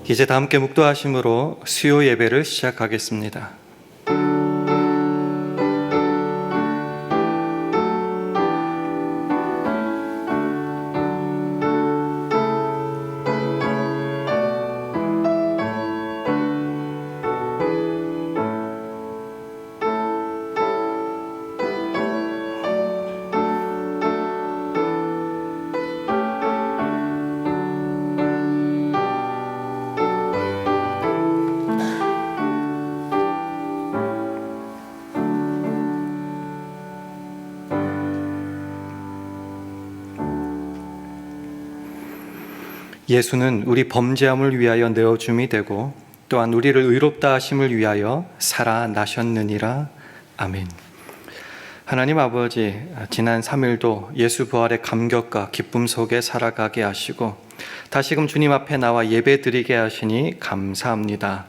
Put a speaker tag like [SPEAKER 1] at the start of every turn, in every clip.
[SPEAKER 1] 이제 다 함께 묵도하심으로 수요 예배를 시작하겠습니다. 예수는 우리 범죄함을 위하여 내어줌이 되고 또한 우리를 의롭다 하심을 위하여 살아나셨느니라. 아멘. 하나님 아버지, 지난 3일도 예수 부활의 감격과 기쁨 속에 살아가게 하시고 다시금 주님 앞에 나와 예배 드리게 하시니 감사합니다.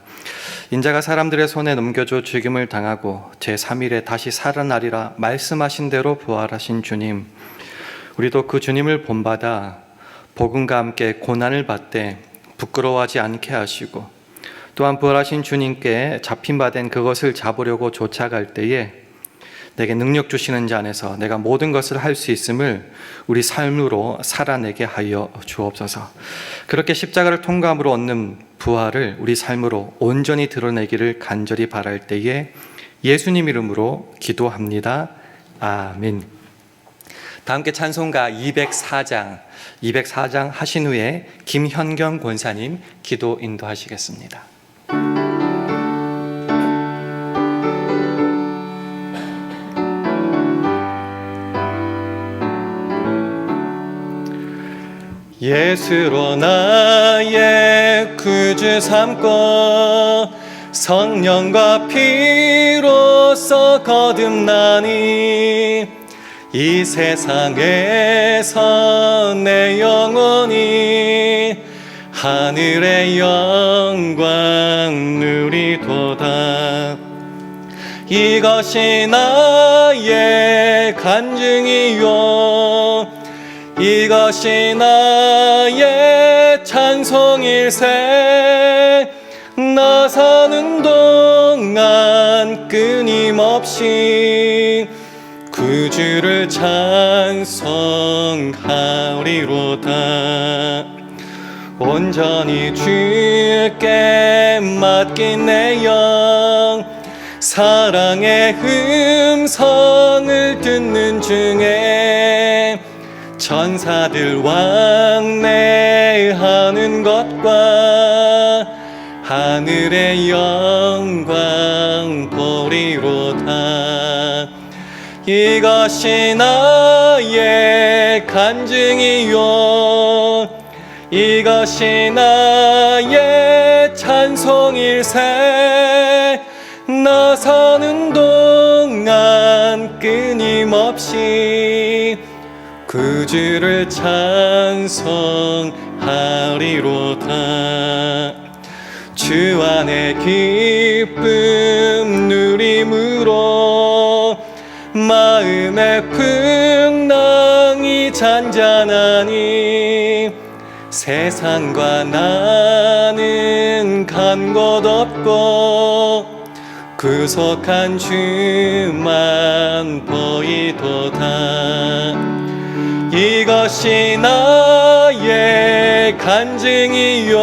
[SPEAKER 1] 인자가 사람들의 손에 넘겨져 죽임을 당하고 제3일에 다시 살아나리라 말씀하신 대로 부활하신 주님, 우리도 그 주님을 본받아 복음과 함께 고난을 받되 부끄러워하지 않게 하시고 또한 부활하신 주님께 잡힌 바 된 그것을 잡으려고 쫓아갈 때에 내게 능력 주시는 자 안에서 내가 모든 것을 할 수 있음을 우리 삶으로 살아내게 하여 주옵소서. 그렇게 십자가를 통과함으로 얻는 부활을 우리 삶으로 온전히 드러내기를 간절히 바랄 때에 예수님 이름으로 기도합니다. 아멘. 다 함께 찬송가 204장 하신 후에 김현경 권사님 기도 인도하시겠습니다. 예수로 나의 구주 삼고 성령과 피로써 거듭나니 이 세상에서 내 영혼이 하늘의 영광 누리도다. 이것이 나의 간증이요 이것이 나의 찬송일세. 나 사는 동안 끊임없이 구주를 찬송하리로다. 온전히 주께 맡긴 내 영 사랑의 음성을 듣는 중에 천사들 왕래하는 것과 하늘의 영광 보리로다. 이것이 나의 간증이요 이것이 나의 찬송일세. 나 사는 동안 끊임없이 구주를 찬송하리로다. 주 안의 기쁨 누림으로 마음의 풍랑이 잔잔하니 세상과 나는 간 곳 없고 구속한 주만 보이도다. 이것이 나의 간증이요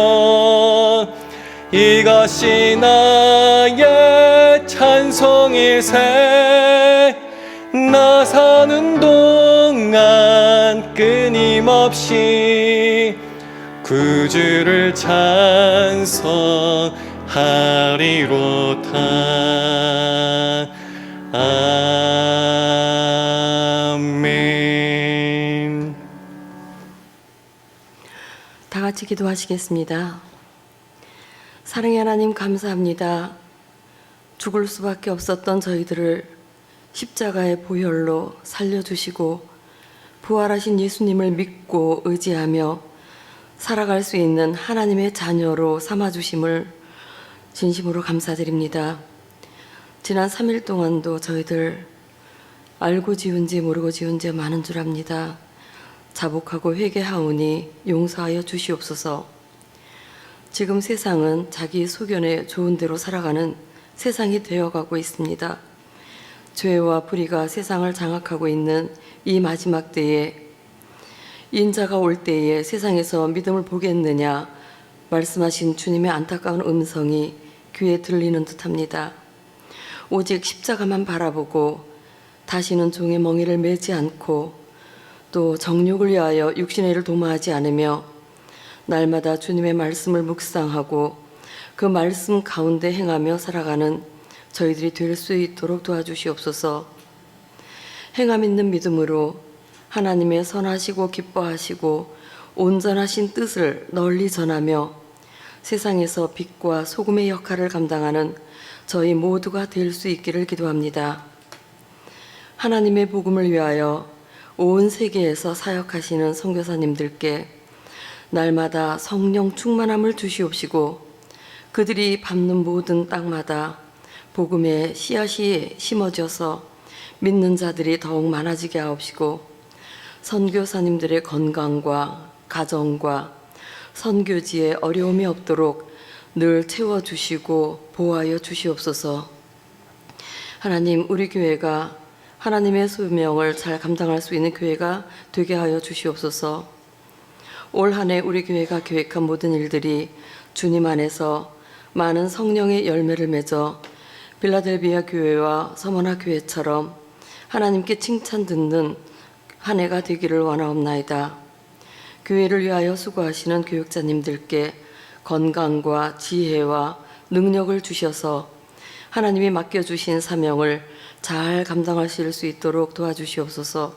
[SPEAKER 1] 이것이 나의 찬송일세. 나 사는 동안 끊임없이 구주를 찬송하리로다. 아멘.
[SPEAKER 2] 다 같이 기도하시겠습니다. 사랑의 하나님, 감사합니다. 죽을 수밖에 없었던 저희들을 십자가의 보혈로 살려주시고 부활하신 예수님을 믿고 의지하며 살아갈 수 있는 하나님의 자녀로 삼아주심을 진심으로 감사드립니다. 지난 3일 동안도 저희들 알고 지은지 모르고 지은지 많은 줄 압니다. 자복하고 회개하오니 용서하여 주시옵소서. 지금 세상은 자기 소견에 좋은 대로 살아가는 세상이 되어가고 있습니다. 죄와 불의가 세상을 장악하고 있는 이 마지막 때에 인자가 올 때에 세상에서 믿음을 보겠느냐 말씀하신 주님의 안타까운 음성이 귀에 들리는 듯합니다. 오직 십자가만 바라보고 다시는 종의 멍에를 매지 않고 또 정욕을 위하여 육신의 일을 도모하지 않으며 날마다 주님의 말씀을 묵상하고 그 말씀 가운데 행하며 살아가는 저희들이 될 수 있도록 도와주시옵소서. 행함 있는 믿음으로 하나님의 선하시고 기뻐하시고 온전하신 뜻을 널리 전하며 세상에서 빛과 소금의 역할을 감당하는 저희 모두가 될 수 있기를 기도합니다. 하나님의 복음을 위하여 온 세계에서 사역하시는 선교사님들께 날마다 성령 충만함을 주시옵시고 그들이 밟는 모든 땅마다 복음의 씨앗이 심어져서 믿는 자들이 더욱 많아지게 하옵시고 선교사님들의 건강과 가정과 선교지에 어려움이 없도록 늘 채워주시고 보호하여 주시옵소서. 하나님, 우리 교회가 하나님의 소명을 잘 감당할 수 있는 교회가 되게 하여 주시옵소서. 올 한 해 우리 교회가 계획한 모든 일들이 주님 안에서 많은 성령의 열매를 맺어 빌라델비아 교회와 서머나 교회처럼 하나님께 칭찬 듣는 한 해가 되기를 원하옵나이다. 교회를 위하여 수고하시는 교육자님들께 건강과 지혜와 능력을 주셔서 하나님이 맡겨주신 사명을 잘 감당하실 수 있도록 도와주시옵소서.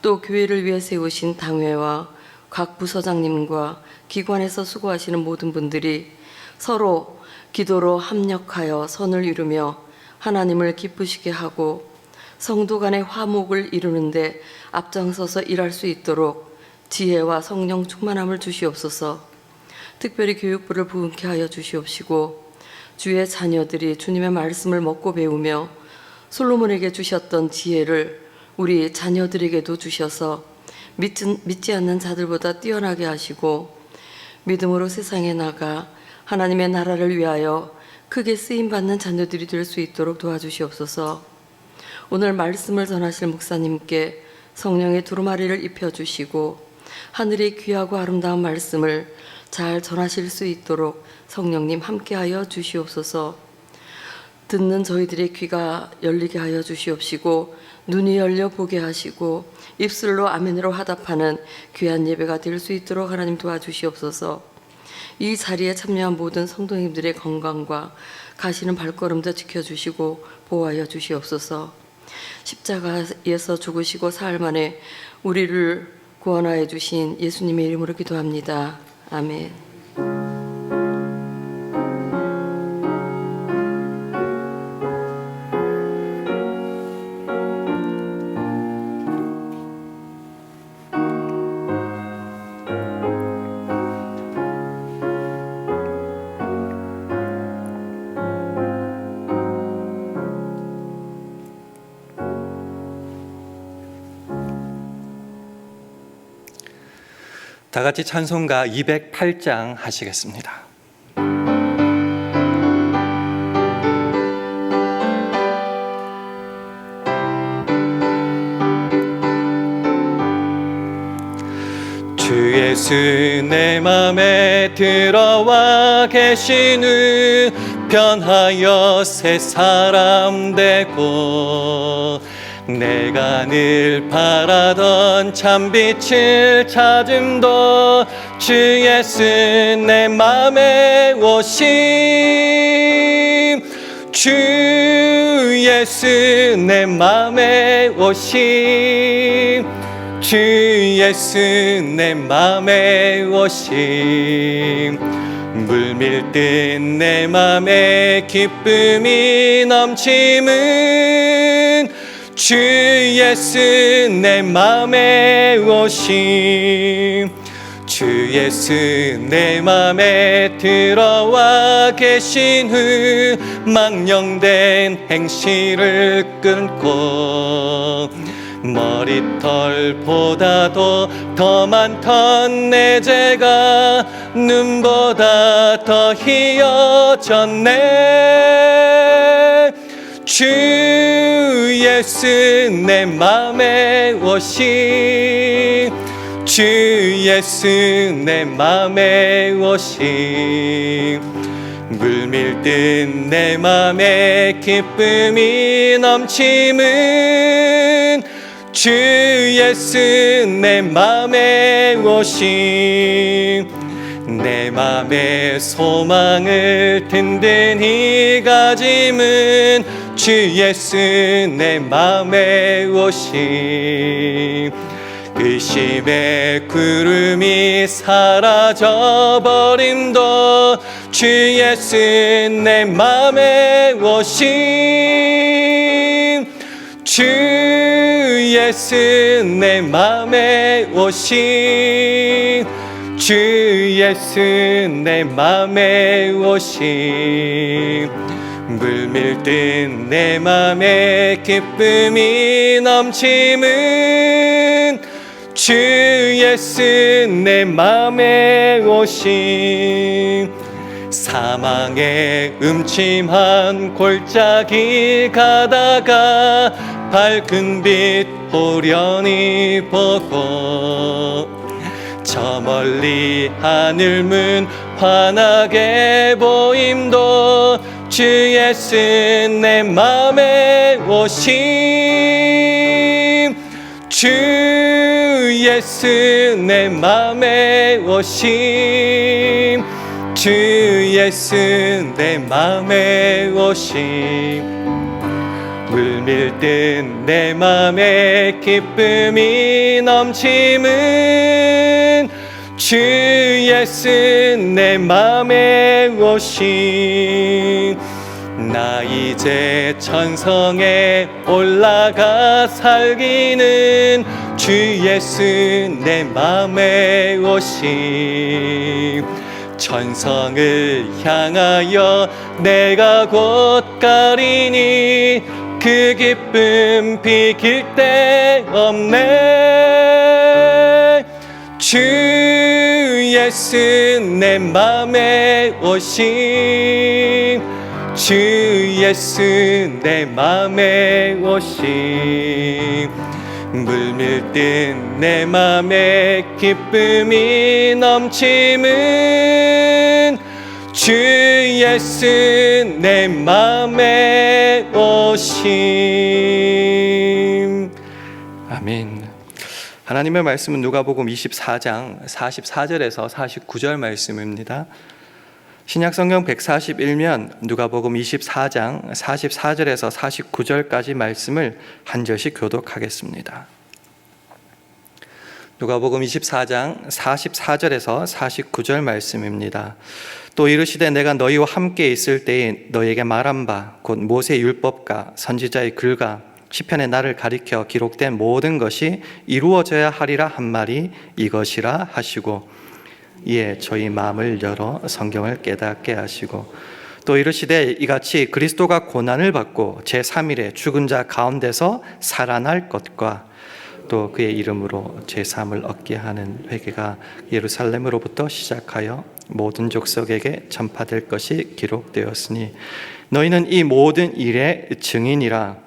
[SPEAKER 2] 또 교회를 위해 세우신 당회와 각 부서장님과 기관에서 수고하시는 모든 분들이 서로 기도로 합력하여 선을 이루며 하나님을 기쁘시게 하고 성도 간의 화목을 이루는데 앞장서서 일할 수 있도록 지혜와 성령 충만함을 주시옵소서. 특별히 교육부를 부흥케 하여 주시옵시고 주의 자녀들이 주님의 말씀을 먹고 배우며 솔로몬에게 주셨던 지혜를 우리 자녀들에게도 주셔서 믿지 않는 자들보다 뛰어나게 하시고 믿음으로 세상에 나가 하나님의 나라를 위하여 크게 쓰임받는 자녀들이 될 수 있도록 도와주시옵소서. 오늘 말씀을 전하실 목사님께 성령의 두루마리를 입혀주시고 하늘의 귀하고 아름다운 말씀을 잘 전하실 수 있도록 성령님 함께하여 주시옵소서. 듣는 저희들의 귀가 열리게 하여 주시옵시고 눈이 열려 보게 하시고 입술로 아멘으로 화답하는 귀한 예배가 될 수 있도록 하나님 도와주시옵소서. 이 자리에 참여한 모든 성도님들의 건강과 가시는 발걸음도 지켜주시고 보호하여 주시옵소서. 십자가에서 죽으시고 사흘 만에 우리를 구원하여 주신 예수님의 이름으로 기도합니다. 아멘.
[SPEAKER 1] 다 같이 찬송가 208장 하시겠습니다. 주 예수 내 맘에 들어와 계시는 변하여 새 사람 되고 내가 늘 바라던 참빛을 찾음도 주 예수 내 맘에 오심 주 예수 내 맘에 오심 주 예수 내 맘에 오심 물밀듯 내 맘에 기쁨이 넘침은 주 예수 내 맘에 오심 주 예수 내 맘에 들어와 계신 후 망령된 행실을 끊고 머리털보다도 더 많던 내 죄가 눈보다 더 희어졌네. 주 예수 내 맘에 오시, 주 예수 내 맘에 오시. 물밀듯 내 맘에 기쁨이 넘침은 주 예수 내 맘에 오시. 내 맘의 소망을 든든히 가짐은 주 예수 내 맘에 오시. 의심의 구름이 사라져버림도 주 예수 내 맘에 오심. 주 예수 내 맘에 오심. 주 예수 내 맘에 오심. 물밀듯 내 맘에 기쁨이 넘침은 주 예수 내 맘에 오심. 사망의 음침한 골짜기 가다가 밝은 빛 호련히 보고 저 멀리 하늘문 환하게 보임도 주 예수 내 맘에 오심. 주 예수 내 맘에 오심. 주 예수 내 맘에 오심. 물밀듯 내 맘에 기쁨이 넘침은 주 예수 내 맘에 오심. 나 이제 천성에 올라가 살기는 주 예수 내 맘에 오심. 천성을 향하여 내가 곧 가리니 그 기쁨 비길 데 없네. 주 예수 내 맘에 오심. 주 예수 내 맘에 오심. 물밀듯 내 맘에 기쁨이 넘침은 주 예수 내 맘에 오심. 아멘. 하나님의 말씀은 누가복음 24장 44절에서 49절 말씀입니다. 신약성경 141면 누가복음 24장 44절에서 49절까지 말씀을 한 절씩 교독하겠습니다. 누가복음 24장 44절에서 49절 말씀입니다. 또 이르시되 내가 너희와 함께 있을 때에 너희에게 말한 바 곧 모세 율법과 선지자의 글과 시편에 나를 가리켜 기록된 모든 것이 이루어져야 하리라 한 말이 이것이라 하시고 이에 저희 마음을 열어 성경을 깨닫게 하시고 또 이르시되 이같이 그리스도가 고난을 받고 제3일에 죽은 자 가운데서 살아날 것과 또 그의 이름으로 제3을 얻게 하는 회개가 예루살렘으로부터 시작하여 모든 족속에게 전파될 것이 기록되었으니 너희는 이 모든 일의 증인이라.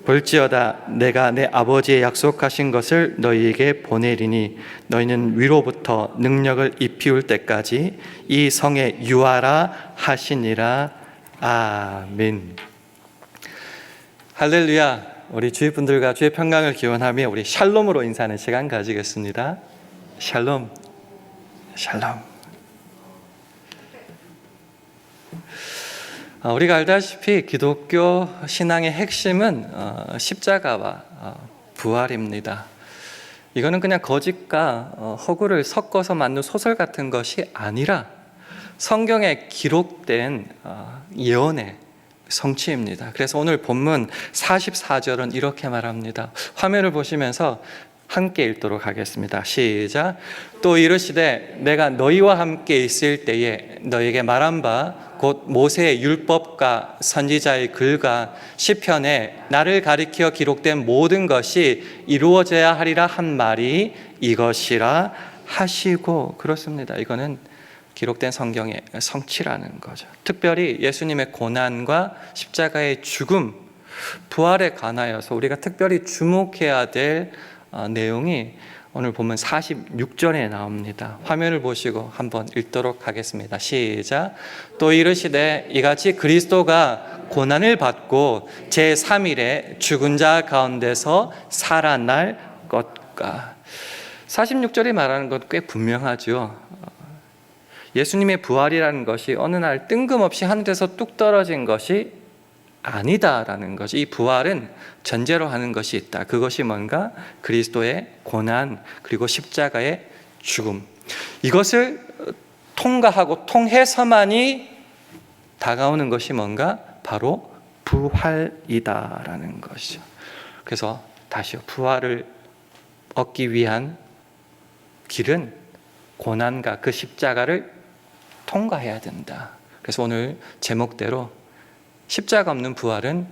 [SPEAKER 1] 볼지어다 내가 내 아버지의 약속하신 것을 너희에게 보내리니 너희는 위로부터 능력을 입히울 때까지 이 성에 유하라 하시니라. 아멘. 할렐루야. 우리 주위 분들과 주의 평강을 기원하며 우리 샬롬으로 인사하는 시간 가지겠습니다. 샬롬. 샬롬. 우리가 알다시피 기독교 신앙의 핵심은 십자가와 부활입니다. 이거는 그냥 거짓과 허구를 섞어서 만든 소설 같은 것이 아니라 성경에 기록된 예언의 성취입니다. 그래서 오늘 본문 44절은 이렇게 말합니다. 화면을 보시면서 함께 읽도록 하겠습니다. 시작. 또 이르시되 내가 너희와 함께 있을 때에 너희에게 말한 바 곧 모세의 율법과 선지자의 글과 시편에 나를 가리켜 기록된 모든 것이 이루어져야 하리라 한 말이 이것이라 하시고. 그렇습니다. 이거는 기록된 성경의 성취라는 거죠. 특별히 예수님의 고난과 십자가의 죽음, 부활에 관하여서 우리가 특별히 주목해야 될 내용이 오늘 보면 46절에 나옵니다. 화면을 보시고 한번 읽도록 하겠습니다. 시작. 또 이르시되 이같이 그리스도가 고난을 받고 제3일에 죽은 자 가운데서 살아날 것과. 46절이 말하는 것 꽤 분명하죠. 예수님의 부활이라는 것이 어느 날 뜬금없이 하늘에서 뚝 떨어진 것이 아니다라는 거지. 이 부활은 전제로 하는 것이 있다. 그것이 뭔가? 그리스도의 고난 그리고 십자가의 죽음. 이것을 통과하고 통해서만이 다가오는 것이 뭔가? 바로 부활이다라는 것이죠. 그래서 다시요. 부활을 얻기 위한 길은 고난과 그 십자가를 통과해야 된다. 그래서 오늘 제목대로 십자가 없는 부활은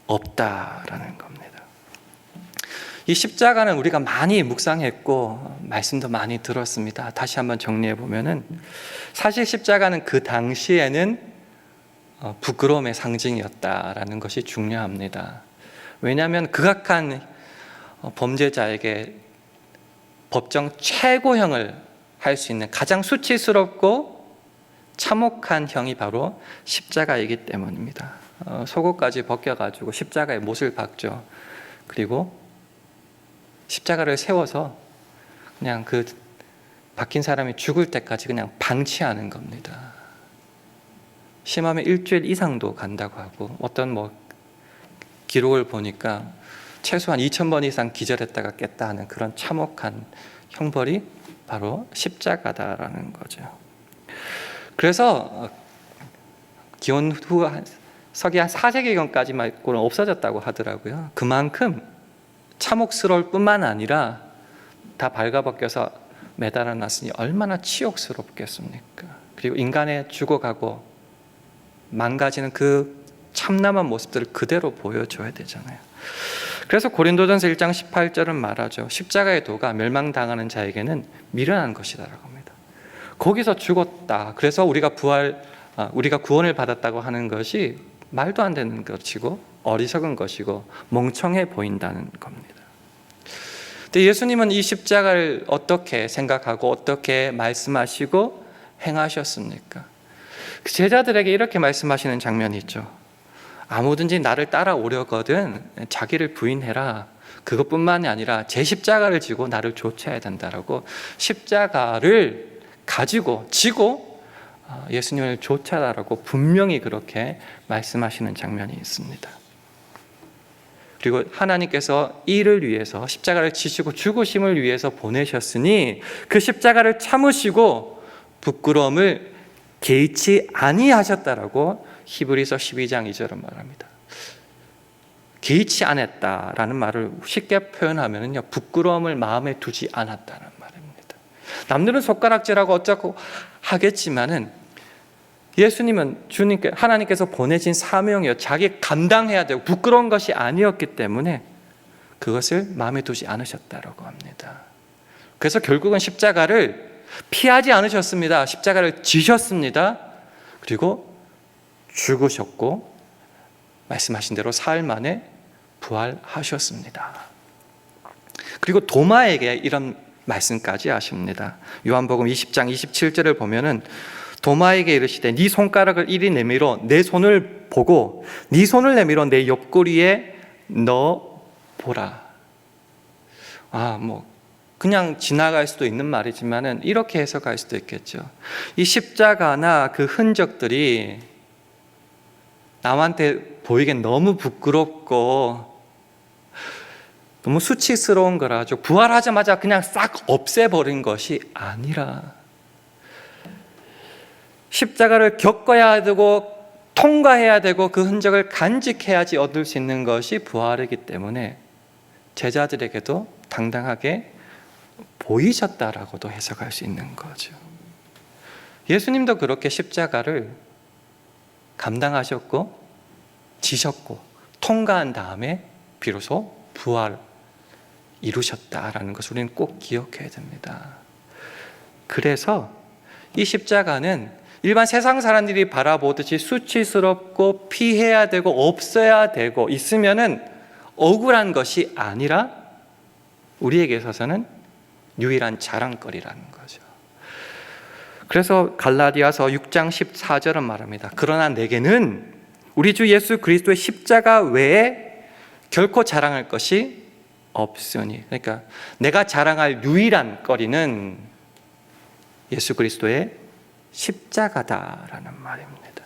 [SPEAKER 1] 없다라는 겁니다. 이 십자가는 우리가 많이 묵상했고 말씀도 많이 들었습니다. 다시 한번 정리해 보면은 사실 십자가는 그 당시에는 부끄러움의 상징이었다라는 것이 중요합니다. 왜냐하면 극악한 범죄자에게 법정 최고형을 할 수 있는 가장 수치스럽고 참혹한 형이 바로 십자가이기 때문입니다. 속옷까지 벗겨가지고 십자가에 못을 박죠. 그리고 십자가를 세워서 그냥 그 박힌 사람이 죽을 때까지 그냥 방치하는 겁니다. 심하면 일주일 이상도 간다고 하고 어떤 기록을 보니까 최소한 2000번 이상 기절했다가 깼다 하는 그런 참혹한 형벌이 바로 십자가다라는 거죠. 그래서 기원 후 서기 한 4세기경까지 말고는 없어졌다고 하더라고요. 그만큼 참혹스러울 뿐만 아니라 다 발가벗겨서 매달아 놨으니 얼마나 치욕스럽겠습니까? 그리고 인간의 죽어가고 망가지는 그 참담한 모습들을 그대로 보여줘야 되잖아요. 그래서 고린도전서 1장 18절은 말하죠. 십자가의 도가 멸망당하는 자에게는 미련한 것이다라고 합니다. 거기서 죽었다. 그래서 우리가 구원을 받았다고 하는 것이 말도 안 되는 것이고 어리석은 것이고 멍청해 보인다는 겁니다. 근데 예수님은 이 십자가를 어떻게 생각하고 어떻게 말씀하시고 행하셨습니까? 그 제자들에게 이렇게 말씀하시는 장면이 있죠. 아무든지 나를 따라오려거든 자기를 부인해라. 그것뿐만이 아니라 제 십자가를 지고 나를 좇아야 된다라고 십자가를 가지고 지고 예수님을 좇아라라고 분명히 그렇게 말씀하시는 장면이 있습니다. 그리고 하나님께서 이를 위해서 십자가를 지시고 죽으심을 위해서 보내셨으니 그 십자가를 참으시고 부끄러움을 개의치 아니하셨다라고 히브리서 12장 2절은 말합니다. 개의치 않았다라는 말을 쉽게 표현하면요, 부끄러움을 마음에 두지 않았다는 말입니다. 남들은 손가락질하고 어쩌고 하겠지만은 예수님은 하나님께서 보내신 사명이요, 자기 감당해야 되고 부끄러운 것이 아니었기 때문에 그것을 마음에 두지 않으셨다라고 합니다. 그래서 결국은 십자가를 피하지 않으셨습니다. 십자가를 지셨습니다. 그리고 죽으셨고 말씀하신 대로 사흘 만에 부활하셨습니다. 그리고 도마에게 이런 말씀까지 하십니다. 요한복음 20장 27절을 보면은 도마에게 이르시되 네 손가락을 이리 내밀어 내 손을 보고 네 손을 내밀어 내 옆구리에 넣어 보라. 그냥 지나갈 수도 있는 말이지만은 이렇게 해석할 수도 있겠죠. 이 십자가나 그 흔적들이 남한테 보이기엔 너무 부끄럽고 너무 수치스러운 거라죠. 부활하자마자 그냥 싹 없애버린 것이 아니라 십자가를 겪어야 되고 통과해야 되고 그 흔적을 간직해야지 얻을 수 있는 것이 부활이기 때문에 제자들에게도 당당하게 보이셨다라고도 해석할 수 있는 거죠. 예수님도 그렇게 십자가를 감당하셨고 지셨고 통과한 다음에 비로소 부활 이루셨다라는 것을 우리는 꼭 기억해야 됩니다. 그래서 이 십자가는 일반 세상 사람들이 바라보듯이 수치스럽고 피해야 되고 없어야 되고 있으면은 억울한 것이 아니라 우리에게 있어서는 유일한 자랑거리라는 거죠. 그래서 갈라디아서 6장 14절은 말합니다. 그러나 내게는 우리 주 예수 그리스도의 십자가 외에 결코 자랑할 것이 없으니, 그러니까 내가 자랑할 유일한 거리는 예수 그리스도의 십자가다라는 말입니다.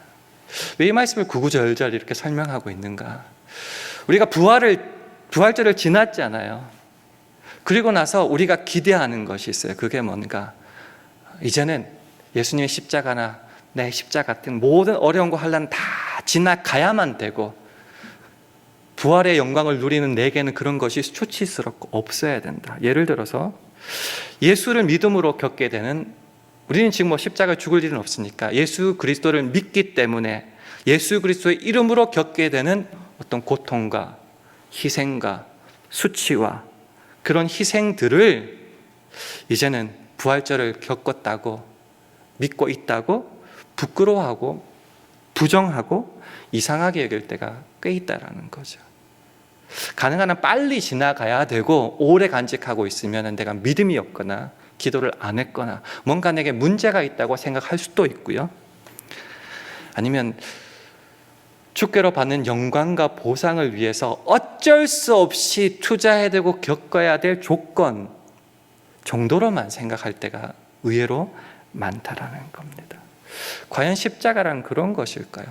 [SPEAKER 1] 왜 이 말씀을 구구절절 이렇게 설명하고 있는가? 우리가 부활절을 지났잖아요. 그리고 나서 우리가 기대하는 것이 있어요. 그게 뭔가? 이제는 예수님의 십자가나 내 십자가 같은 모든 어려운 거 환난 다 지나가야만 되고 부활의 영광을 누리는 내게는 그런 것이 수치스럽고 없어야 된다. 예를 들어서 예수를 믿음으로 겪게 되는, 우리는 지금 십자가 죽을 일은 없으니까 예수 그리스도를 믿기 때문에 예수 그리스도의 이름으로 겪게 되는 어떤 고통과 희생과 수치와 그런 희생들을 이제는 부활절을 겪었다고 믿고 있다고 부끄러워하고 부정하고 이상하게 여길 때가 꽤 있다라는 거죠. 가능한 한 빨리 지나가야 되고 오래 간직하고 있으면 내가 믿음이 없거나 기도를 안 했거나 뭔가 내게 문제가 있다고 생각할 수도 있고요. 아니면 주께로 받는 영광과 보상을 위해서 어쩔 수 없이 투자해야 되고 겪어야 될 조건 정도로만 생각할 때가 의외로 많다라는 겁니다. 과연 십자가란 그런 것일까요?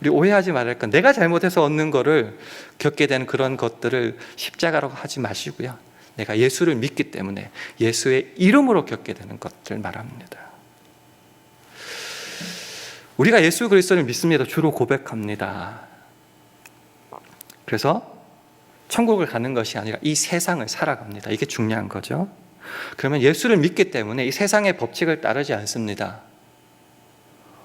[SPEAKER 1] 우리 오해하지 말할 건, 내가 잘못해서 얻는 거를 겪게 되는 그런 것들을 십자가라고 하지 마시고요. 내가 예수를 믿기 때문에 예수의 이름으로 겪게 되는 것들 말합니다. 우리가 예수 그리스도를 믿습니다. 주로 고백합니다. 그래서 천국을 가는 것이 아니라 이 세상을 살아갑니다. 이게 중요한 거죠. 그러면 예수를 믿기 때문에 이 세상의 법칙을 따르지 않습니다.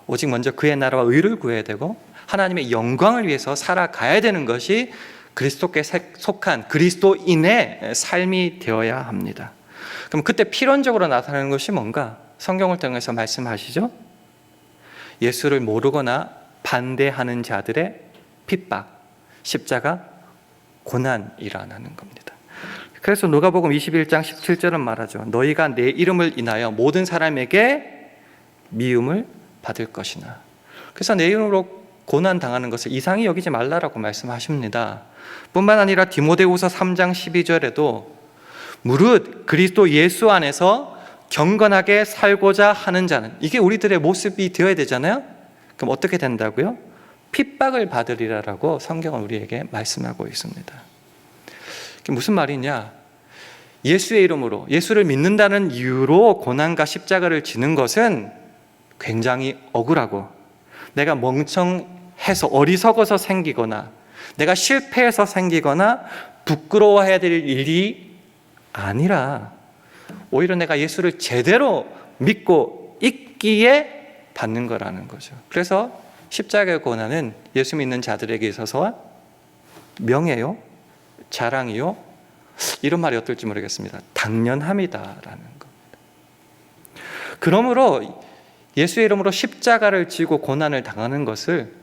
[SPEAKER 1] 오직 먼저 그의 나라와 의를 구해야 되고 하나님의 영광을 위해서 살아가야 되는 것이 그리스도께 속한 그리스도인의 삶이 되어야 합니다. 그럼 그때 필연적으로 나타나는 것이 뭔가? 성경을 통해서 말씀하시죠. 예수를 모르거나 반대하는 자들의 핍박, 십자가, 고난이라는 겁니다. 그래서 누가복음 21장 17절은 말하죠. 너희가 내 이름을 인하여 모든 사람에게 미움을 받을 것이나. 그래서 내 이름으로 고난당하는 것을 이상히 여기지 말라라고 말씀하십니다. 뿐만 아니라 디모데후서 3장 12절에도 무릇 그리스도 예수 안에서 경건하게 살고자 하는 자는, 이게 우리들의 모습이 되어야 되잖아요. 그럼 어떻게 된다고요? 핍박을 받으리라라고 성경은 우리에게 말씀하고 있습니다. 그게 무슨 말이냐? 예수의 이름으로, 예수를 믿는다는 이유로 고난과 십자가를 지는 것은 굉장히 억울하고, 내가 멍청해서 어리석어서 생기거나 내가 실패해서 생기거나 부끄러워해야 될 일이 아니라 오히려 내가 예수를 제대로 믿고 있기에 받는 거라는 거죠. 그래서 십자가의 고난은 예수 믿는 자들에게 있어서 명예요, 자랑이요, 이런 말이 어떨지 모르겠습니다. 당연함이다라는 겁니다. 그러므로 예수의 이름으로 십자가를 지고 고난을 당하는 것을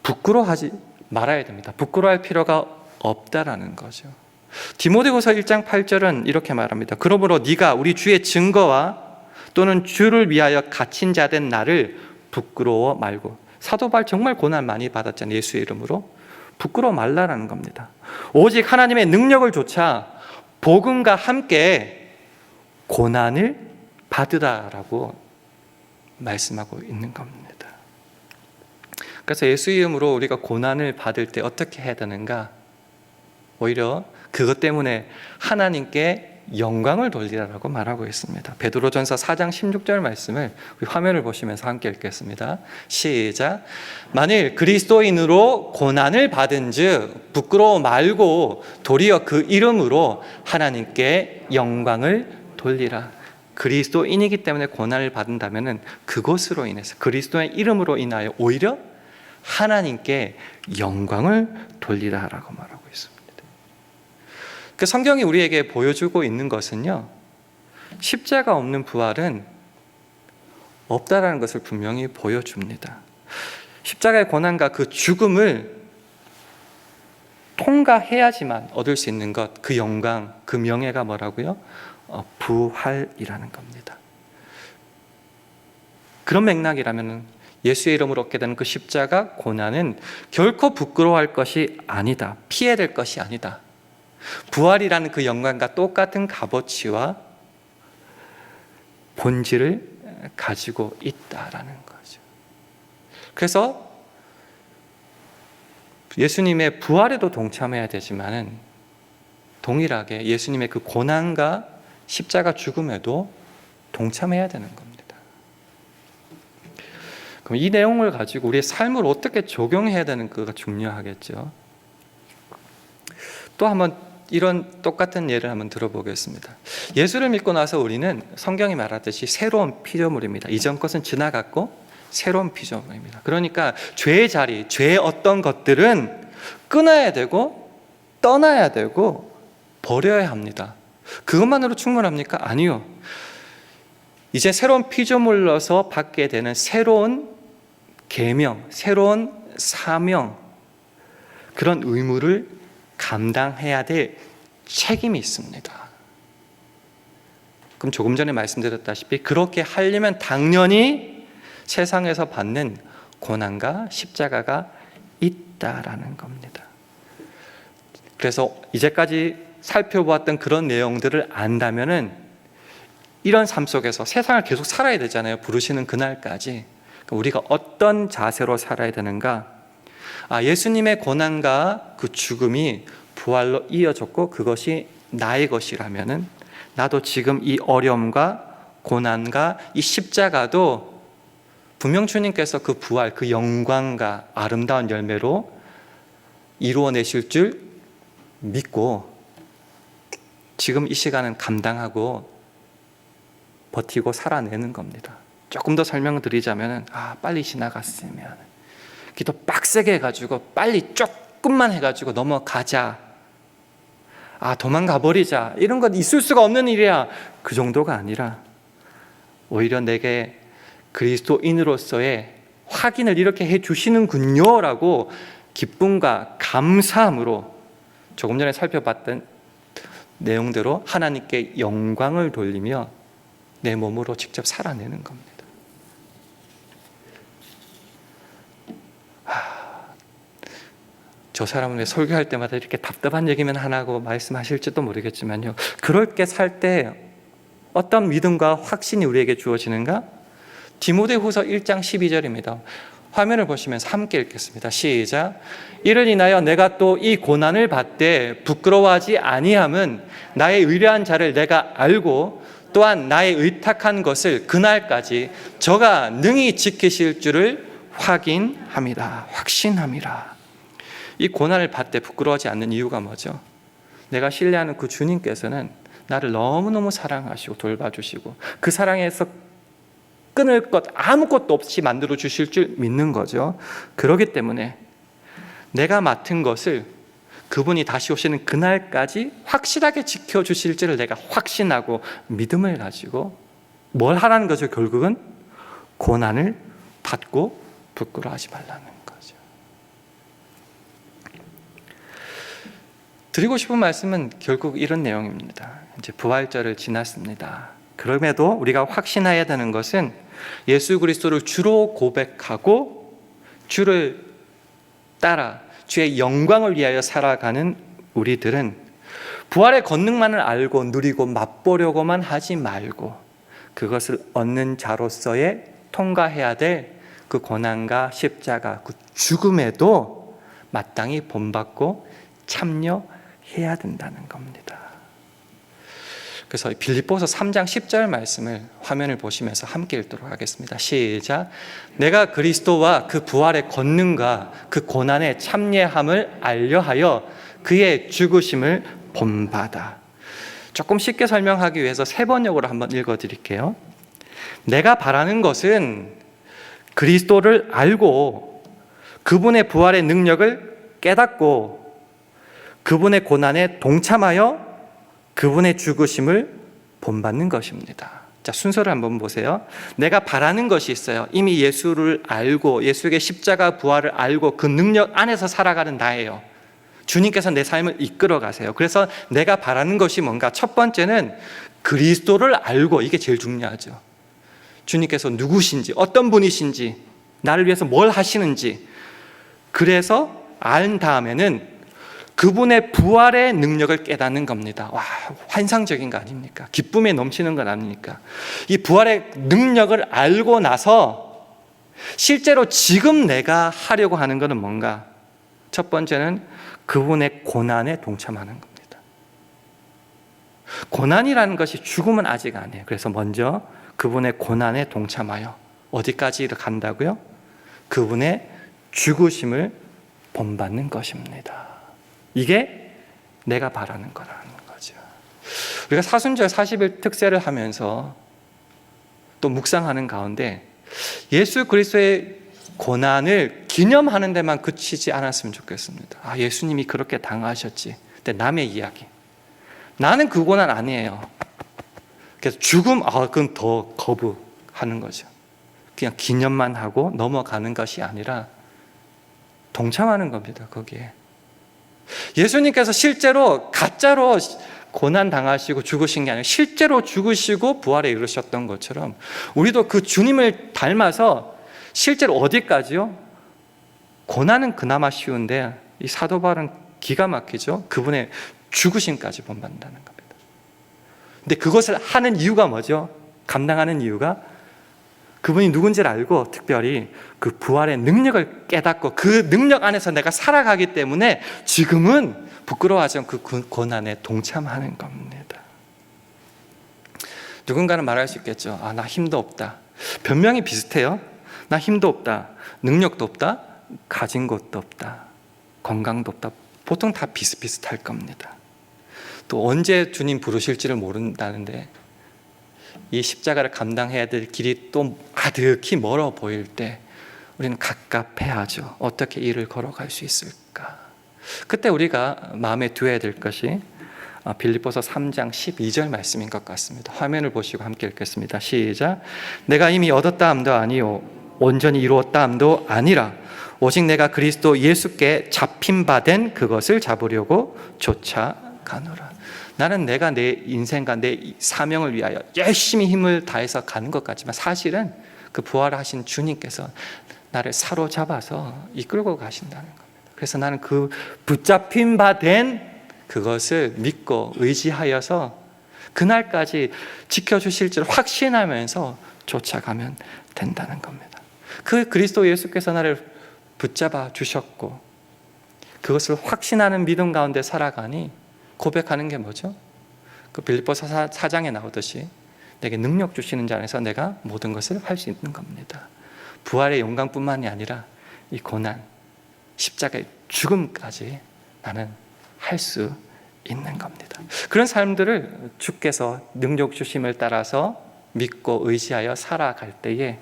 [SPEAKER 1] 부끄러워하지 말아야 됩니다. 부끄러워할 필요가 없다라는 거죠. 디모데후서 1장 8절은 이렇게 말합니다. 그러므로 네가 우리 주의 증거와 또는 주를 위하여 갇힌 자 된 나를 부끄러워 말고. 사도 바울 정말 고난 많이 받았잖아요. 예수의 이름으로. 부끄러워 말라라는 겁니다. 오직 하나님의 능력을 조차 복음과 함께 고난을 받으라라고 말씀하고 있는 겁니다. 그래서 예수의 이름으로 우리가 고난을 받을 때 어떻게 해야 되는가? 오히려 그것 때문에 하나님께 영광을 돌리라라고 말하고 있습니다. 베드로전서 4장 16절 말씀을 우리 화면을 보시면서 함께 읽겠습니다. 시작. 만일 그리스도인으로 고난을 받은즉 부끄러워 말고 도리어 그 이름으로 하나님께 영광을 돌리라. 그리스도인이기 때문에 고난을 받는다면은 그것으로 인해서 그리스도의 이름으로 인하여 오히려 하나님께 영광을 돌리라라고 말하고 있습니다. 그 성경이 우리에게 보여주고 있는 것은요, 십자가 없는 부활은 없다라는 것을 분명히 보여줍니다. 십자가의 고난과 그 죽음을 통과해야지만 얻을 수 있는 것, 그 영광, 그 명예가 뭐라고요? 부활이라는 겁니다. 그런 맥락이라면 예수의 이름으로 얻게 되는 그 십자가 고난은 결코 부끄러워할 것이 아니다. 피해될 것이 아니다. 부활이라는 그 영광과 똑같은 값어치와 본질을 가지고 있다라는 거죠. 그래서 예수님의 부활에도 동참해야 되지만은 동일하게 예수님의 그 고난과 십자가 죽음에도 동참해야 되는 겁니다. 그럼 이 내용을 가지고 우리의 삶을 어떻게 적용해야 되는 그가 중요하겠죠. 또 한번 이런 똑같은 예를 한번 들어보겠습니다. 예수를 믿고 나서 우리는 성경이 말하듯이 새로운 피조물입니다. 이전 것은 지나갔고 새로운 피조물입니다. 그러니까 죄의 자리, 죄의 어떤 것들은 끊어야 되고 떠나야 되고 버려야 합니다. 그것만으로 충분합니까? 아니요. 이제 새로운 피조물로서 받게 되는 새로운 계명, 새로운 사명, 그런 의무를 감당해야 될 책임이 있습니다. 그럼 조금 전에 말씀드렸다시피 그렇게 하려면 당연히 세상에서 받는 고난과 십자가가 있다라는 겁니다. 그래서 이제까지 살펴보았던 그런 내용들을 안다면은 이런 삶 속에서 세상을 계속 살아야 되잖아요. 부르시는 그날까지. 우리가 어떤 자세로 살아야 되는가? 예수님의 고난과 그 죽음이 부활로 이어졌고 그것이 나의 것이라면은 나도 지금 이 어려움과 고난과 이 십자가도 분명 주님께서 그 부활, 그 영광과 아름다운 열매로 이루어내실 줄 믿고 지금 이 시간은 감당하고 버티고 살아내는 겁니다. 조금 더 설명드리자면 빨리 지나갔으면 기도 빡세게 해가지고 빨리 조금만 해가지고 넘어가자, 도망가 버리자, 이런 건 있을 수가 없는 일이야, 그 정도가 아니라 오히려 내게 그리스도인으로서의 확인을 이렇게 해주시는군요 라고 기쁨과 감사함으로 조금 전에 살펴봤던 내용대로 하나님께 영광을 돌리며 내 몸으로 직접 살아내는 겁니다. 저 사람은 왜 설교할 때마다 이렇게 답답한 얘기만 하나 하고 말씀하실지도 모르겠지만요, 그렇게 살 때 어떤 믿음과 확신이 우리에게 주어지는가? 디모데후서 1장 12절입니다. 화면을 보시면서 함께 읽겠습니다. 시작. 이를 인하여 내가 또 이 고난을 받되 부끄러워하지 아니함은 나의 의뢰한 자를 내가 알고 또한 나의 의탁한 것을 그날까지 저가 능히 지키실 줄을 확신함이라. 이 고난을 받되 부끄러워하지 않는 이유가 뭐죠? 내가 신뢰하는 그 주님께서는 나를 너무너무 사랑하시고 돌봐주시고 그 사랑에서 끊을 것 아무것도 없이 만들어 주실 줄 믿는 거죠. 그렇기 때문에 내가 맡은 것을 그분이 다시 오시는 그날까지 확실하게 지켜주실지를 내가 확신하고 믿음을 가지고 뭘 하라는 거죠? 결국은 고난을 받고 부끄러워하지 말라는 거죠. 드리고 싶은 말씀은 결국 이런 내용입니다. 이제 부활절을 지났습니다. 그럼에도 우리가 확신해야 되는 것은 예수 그리스도를 주로 고백하고 주를 따라 주의 영광을 위하여 살아가는 우리들은 부활의 권능만을 알고 누리고 맛보려고만 하지 말고 그것을 얻는 자로서의 통과해야 될 그 고난과 십자가, 그 죽음에도 마땅히 본받고 참여해야 된다는 겁니다. 그래서 빌립보서 3장 10절 말씀을 화면을 보시면서 함께 읽도록 하겠습니다. 시작. 내가 그리스도와 그 부활의 권능과 그 고난의 참여함을 알려하여 그의 죽으심을 본받아. 조금 쉽게 설명하기 위해서 세 번역으로 한번 읽어드릴게요. 내가 바라는 것은 그리스도를 알고 그분의 부활의 능력을 깨닫고 그분의 고난에 동참하여 그분의 죽으심을 본받는 것입니다. 자, 순서를 한번 보세요. 내가 바라는 것이 있어요. 이미 예수를 알고 예수의 십자가 부활을 알고 그 능력 안에서 살아가는 나예요. 주님께서 내 삶을 이끌어 가세요. 그래서 내가 바라는 것이 뭔가? 첫 번째는 그리스도를 알고, 이게 제일 중요하죠. 주님께서 누구신지, 어떤 분이신지, 나를 위해서 뭘 하시는지, 그래서 알 다음에는 그분의 부활의 능력을 깨닫는 겁니다. 와, 환상적인 거 아닙니까? 기쁨에 넘치는 건 아닙니까? 이 부활의 능력을 알고 나서 실제로 지금 내가 하려고 하는 것은 뭔가? 첫 번째는 그분의 고난에 동참하는 겁니다. 고난이라는 것이 죽음은 아직 아니에요. 그래서 먼저 그분의 고난에 동참하여 어디까지 간다고요? 그분의 죽으심을 본받는 것입니다. 이게 내가 바라는 거라는 거죠. 우리가 사순절 40일 특세를 하면서 또 묵상하는 가운데 예수 그리스도의 고난을 기념하는 데만 그치지 않았으면 좋겠습니다. 아, 예수님이 그렇게 당하셨지. 근데 남의 이야기. 나는 그 고난 아니에요. 그래서 죽음, 그건 더 거부하는 거죠. 그냥 기념만 하고 넘어가는 것이 아니라 동참하는 겁니다, 거기에. 예수님께서 실제로 가짜로 고난 당하시고 죽으신 게 아니라 실제로 죽으시고 부활에 이르셨던 것처럼 우리도 그 주님을 닮아서 실제로 어디까지요? 고난은 그나마 쉬운데 이 사도 바울은 기가 막히죠. 그분의 죽으심까지 본받는다는 겁니다. 근데 그것을 하는 이유가 뭐죠? 감당하는 이유가 그분이 누군지를 알고 특별히 그 부활의 능력을 깨닫고 그 능력 안에서 내가 살아가기 때문에 지금은 부끄러워하지 않고 그 고난에 동참하는 겁니다. 누군가는 말할 수 있겠죠. 나 힘도 없다. 변명이 비슷해요. 나 힘도 없다. 능력도 없다. 가진 것도 없다. 건강도 없다. 보통 다 비슷비슷할 겁니다. 또 언제 주님 부르실지를 모른다는데 이 십자가를 감당해야 될 길이 또 아득히 멀어 보일 때 우리는 갑갑해하죠. 어떻게 이 일을 걸어갈 수 있을까? 그때 우리가 마음에 두어야 될 것이 빌립보서 3장 12절 말씀인 것 같습니다. 화면을 보시고 함께 읽겠습니다. 시작. 내가 이미 얻었다 함도 아니요 온전히 이루었다 함도 아니라 오직 내가 그리스도 예수께 잡힌 바 된 그것을 잡으려고 쫓아가노라. 나는 내가 내 인생과 내 사명을 위하여 열심히 힘을 다해서 가는 것 같지만 사실은 그 부활하신 주님께서 나를 사로잡아서 이끌고 가신다는 겁니다. 그래서 나는 그 붙잡힌 바 된 그것을 믿고 의지하여서 그날까지 지켜주실 줄 확신하면서 쫓아가면 된다는 겁니다. 그 그리스도 예수께서 나를 붙잡아 주셨고 그것을 확신하는 믿음 가운데 살아가니 고백하는 게 뭐죠? 그 빌립보서 4장에 나오듯이 내게 능력 주시는 자 안에서 내가 모든 것을 할 수 있는 겁니다. 부활의 영광뿐만이 아니라 이 고난, 십자가의 죽음까지 나는 할 수 있는 겁니다. 그런 삶들을 주께서 능력 주심을 따라서 믿고 의지하여 살아갈 때에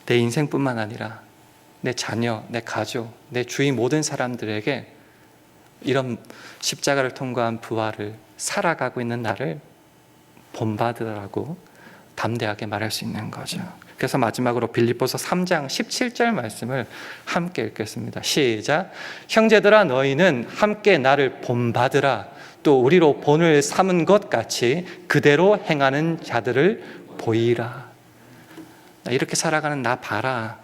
[SPEAKER 1] 내 인생뿐만 아니라 내 자녀, 내 가족, 내 주위 모든 사람들에게 이런 십자가를 통과한 부활을 살아가고 있는 나를 본받으라고 담대하게 말할 수 있는 거죠. 그래서 마지막으로 빌립보서 3장 17절 말씀을 함께 읽겠습니다. 시작. 형제들아 너희는 함께 나를 본받으라. 또 우리로 본을 삼은 것 같이 그대로 행하는 자들을 보이라. 이렇게 살아가는 나 봐라.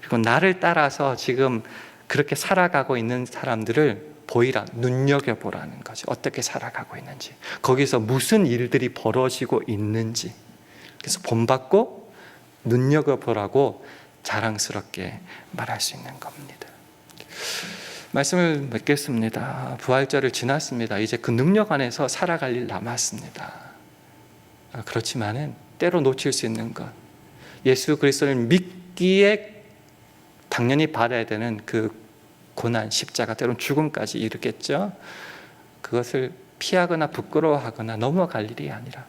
[SPEAKER 1] 그리고 나를 따라서 지금 그렇게 살아가고 있는 사람들을 보이라, 눈여겨보라는 거죠. 어떻게 살아가고 있는지, 거기서 무슨 일들이 벌어지고 있는지. 그래서 본받고 눈여겨보라고 자랑스럽게 말할 수 있는 겁니다. 말씀을 맺겠습니다. 부활절을 지났습니다. 이제 그 능력 안에서 살아갈 일 남았습니다. 그렇지만은 때로 놓칠 수 있는 것, 예수 그리스도를 믿기에 당연히 받아야 되는 그 고난, 십자가, 때로는 죽음까지 이르겠죠. 그것을 피하거나 부끄러워하거나 넘어갈 일이 아니라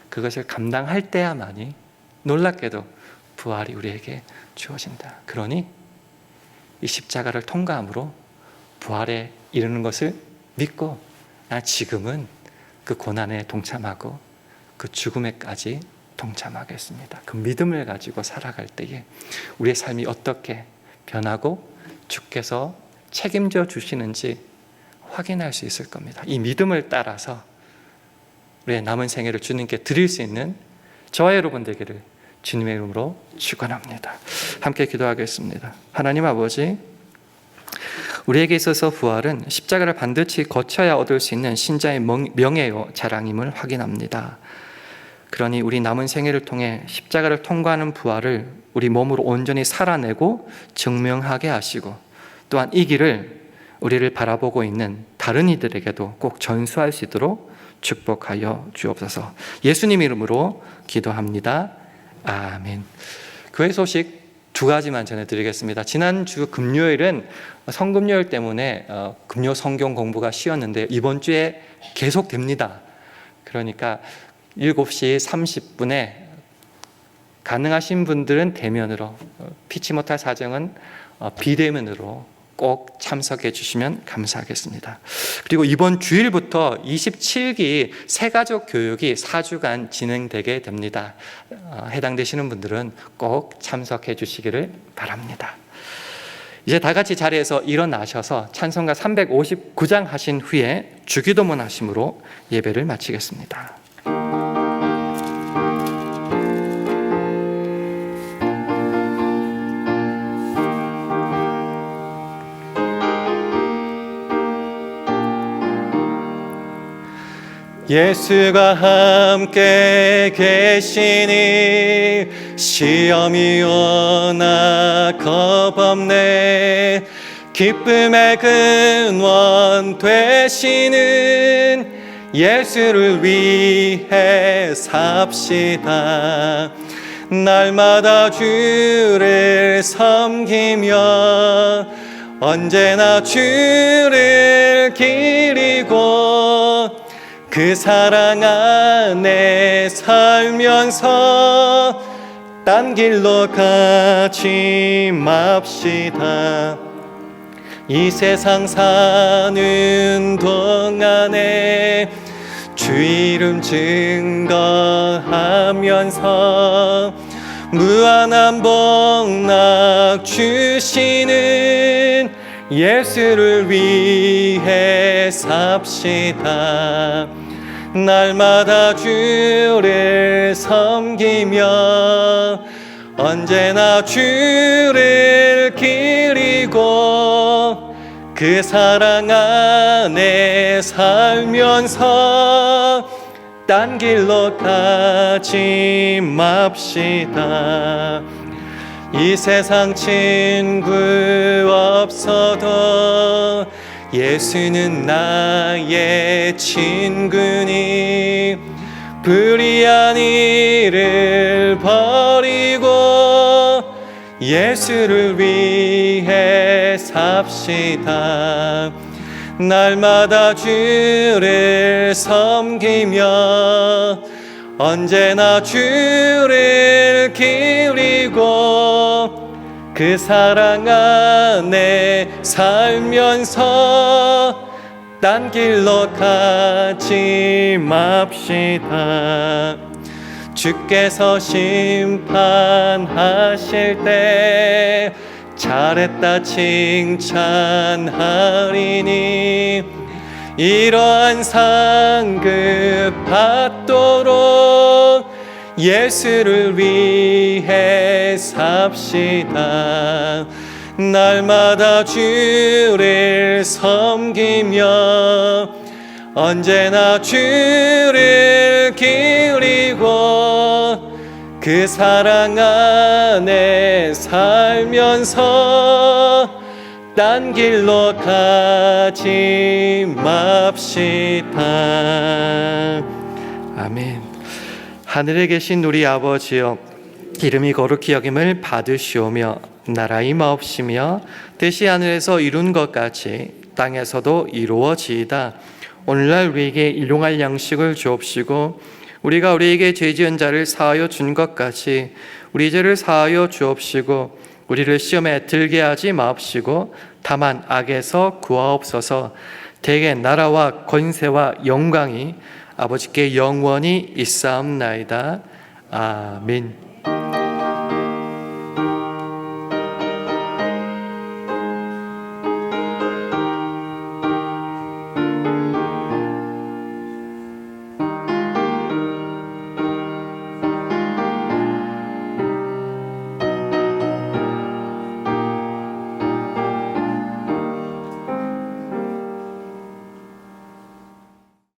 [SPEAKER 1] 그것을 감당할 때야만이 놀랍게도 부활이 우리에게 주어진다. 그러니 이 십자가를 통과함으로 부활에 이르는 것을 믿고, 나 지금은 그 고난에 동참하고 그 죽음에까지 동참하겠습니다. 그 믿음을 가지고 살아갈 때에 우리의 삶이 어떻게 변하고 주께서 책임져 주시는지 확인할 수 있을 겁니다. 이 믿음을 따라서 우리의 남은 생애를 주님께 드릴 수 있는 저와 여러분 되기를 주님의 이름으로 축원합니다. 함께 기도하겠습니다. 하나님 아버지, 우리에게 있어서 부활은 십자가를 반드시 거쳐야 얻을 수 있는 신자의 명예요 자랑임을 확인합니다. 그러니 우리 남은 생애를 통해 십자가를 통과하는 부활을 우리 몸으로 온전히 살아내고 증명하게 하시고, 또한 이 길을 우리를 바라보고 있는 다른 이들에게도 꼭 전수할 수 있도록 축복하여 주옵소서. 예수님 이름으로 기도합니다. 아멘. 교회 소식 두 가지만 전해드리겠습니다. 지난주 금요일은 성금요일 때문에 금요 성경 공부가 쉬었는데 이번 주에 계속됩니다. 그러니까 7시 30분에 가능하신 분들은 대면으로, 피치 못할 사정은 비대면으로 꼭 참석해 주시면 감사하겠습니다. 그리고 이번 주일부터 27기 새가족 교육이 4주간 진행되게 됩니다. 해당되시는 분들은 꼭 참석해 주시기를 바랍니다. 이제 다 같이 자리에서 일어나셔서 찬송가 359장 하신 후에 주기도문 하심으로 예배를 마치겠습니다. 예수가 함께 계시니 시험이 오나 겁없네. 기쁨의 근원 되시는 예수를 위해 삽시다. 날마다 주를 섬기며 언제나 주를 기리고 그 사랑 안에 살면서 딴 길로 가지 맙시다. 이 세상 사는 동안에 주 이름 증거하면서 무한한 복락 주시는 예수를 위해 삽시다. 날마다 주를 섬기며 언제나 주를 기리고 그 사랑 안에 살면서 딴 길로 가지 맙시다. 이 세상 친구 없어도 예수는 나의 친구니 불의한 일을 버리고 예수를 위해 삽시다. 날마다 주를 섬기며 언제나 주를 기리고 그 사랑 안에 살면서 딴 길로 가지 맙시다. 주께서 심판하실 때 잘했다 칭찬하리니 이러한 상급 받도록 예수를 위해 삽시다. 날마다 주를 섬기며 언제나 주를 기리고 그 사랑 안에 살면서 딴 길로 가지 맙시다. 아멘. 하늘에 계신 우리 아버지여, 이름이 거룩히 여김을 받으시오며 나라 임하옵시며 뜻이 하늘에서 이룬 것 같이 땅에서도 이루어지이다. 오늘날 우리에게 일용할 양식을 주옵시고 우리가 우리에게 죄 지은 자를 사하여 준 것 같이 우리 죄를 사하여 주옵시고 우리를 시험에 들게 하지 마옵시고 다만 악에서 구하옵소서. 대개 나라와 권세와 영광이 아버지께 영원히 있사옵나이다. 아멘.